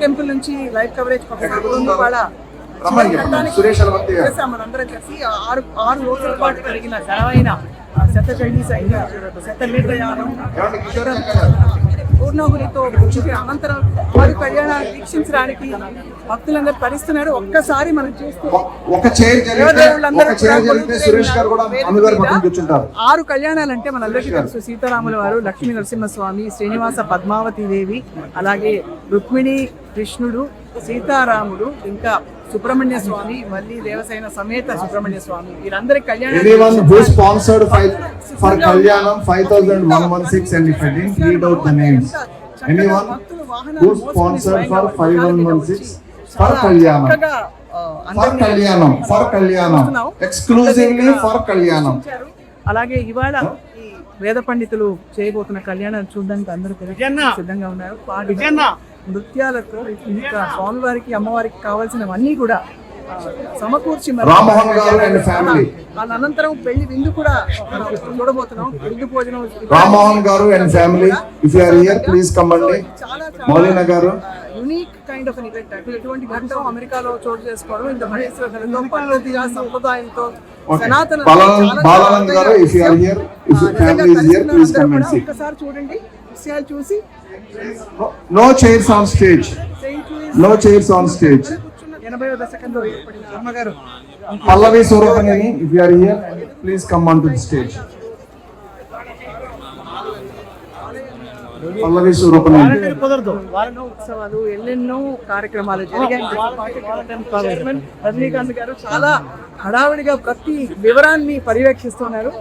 Temple నుంచి live coverage మనందరం కలిసి 6 రోజుల పాటు జరిగిన ఘనమైన శతచండీ సైన్యం, శతనిర్దయానం, పూర్ణాహుతితో అనంతరం 6 కళ్యాణాలు వీక్షించడానికి భక్తులందరూ తరిస్తున్నారు. ఒక్కసారి మనం చూస్తూ 6 కళ్యాణాలు అంటే మనందరికీ తెలుసు. సీతారాముల వారు, లక్ష్మీ నరసింహస్వామి, శ్రీనివాస పద్మావతి దేవి, అలాగే రుక్మిణి కృష్ణుడు, సీతారాముడు, ఇంకా సుబ్రహ్మణ్య స్వామి, మళ్ళీ దేవసేన సమేత సుబ్రహ్మణ్య స్వామి, వీరందరి కళ్యాణం. Anyone who sponsored for Kalyanam 5116 and if I didn't read out the names. Anyone who sponsored for 5116 for Kalyanam. For Kalyanam. Exclusively for Kalyanam. అలాగే ఇవాళ ఈ వేద పండితులు చేయబోతున్న కళ్యాణాన్ని చూడడానికి అందరూ సిద్ధంగా ఉన్నారు. నృత్యాలతో ఇంకా స్వామివారికి అమ్మవారికి కావాల్సినవన్నీ కూడా సమకూర్చి అనంతరం పెళ్లి విందు కూడా చూడబోతున్నాం. విందు భోజనం Rammohan garu and family if you are here please come అండి. మౌలినా గారు యూనిక్ కైండ్ ఆఫ్ ఈవెంట్. ఎటువంటి ఘట్టం అమెరికాలో చోటు చేసుకోవడం, ఇంత మహేశ్వరంతో పద్ధతిగా సంప్రదాయంతో సనాతన. Balanand garu if you are here if you family is here please come and see. ఒకసారి చూడండి విషయాలు చూసి. No chairs on stage. No chairs on stage. 80వ దశకంలో ఏర్పడిన అమ్మగారు పల్లవి Swarupaneni if you are here please come on to the stage. పల్లవి స్వరూపనేని ఉత్సవాలు ఎన్నెన్నో కార్యక్రమాలు జరిగాయి. రజనీకాంత్ గారు చాలా హడావిడిగా ప్రతి వివరాన్ని పర్యవేక్షిస్తున్నారు.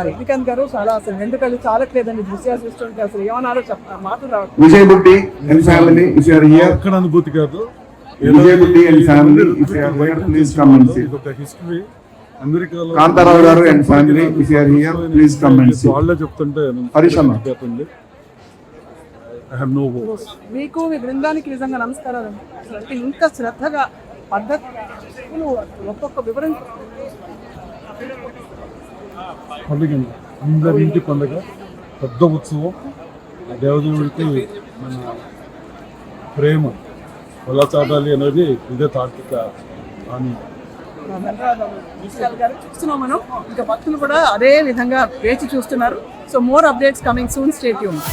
రజనీకాంత్ గారు చాలా అసలు ఎందుకలు చాలట్లేదండి దృశ్యాలు చూస్తుంటే అసలు ఏమన్నారో మాటలు రావట్లేదు. Vijay Buddi and family if you are here అక్కడ అనుభూతి కాదు. Vijay Buddi and family if you are here please come and see. ఒక హిస్టరీ అమెరికాలో Kantharao garu and family if you are here please come and see. వాళ్ళే చెప్తుంటే హరిశన్న I have no words. మీకు మీ బృందానికి నిజంగా నమస్కారాలు. అంటే ఇంకా శ్రద్ధగా పద్ధతులు ఒక్కొక్క వివరణ పండుగ అందరి ఇంటి పండుగ, పెద్ద ఉత్సవం. దేవదేవుడికి మన ప్రేమ ఎలా చాటాలి అనేది ఇదే తార్కిక అని చూస్తున్నాం మనం. ఇంకా భక్తులు కూడా అదే విధంగా వేచి చూస్తున్నారు. So more updates coming soon. Stay tuned.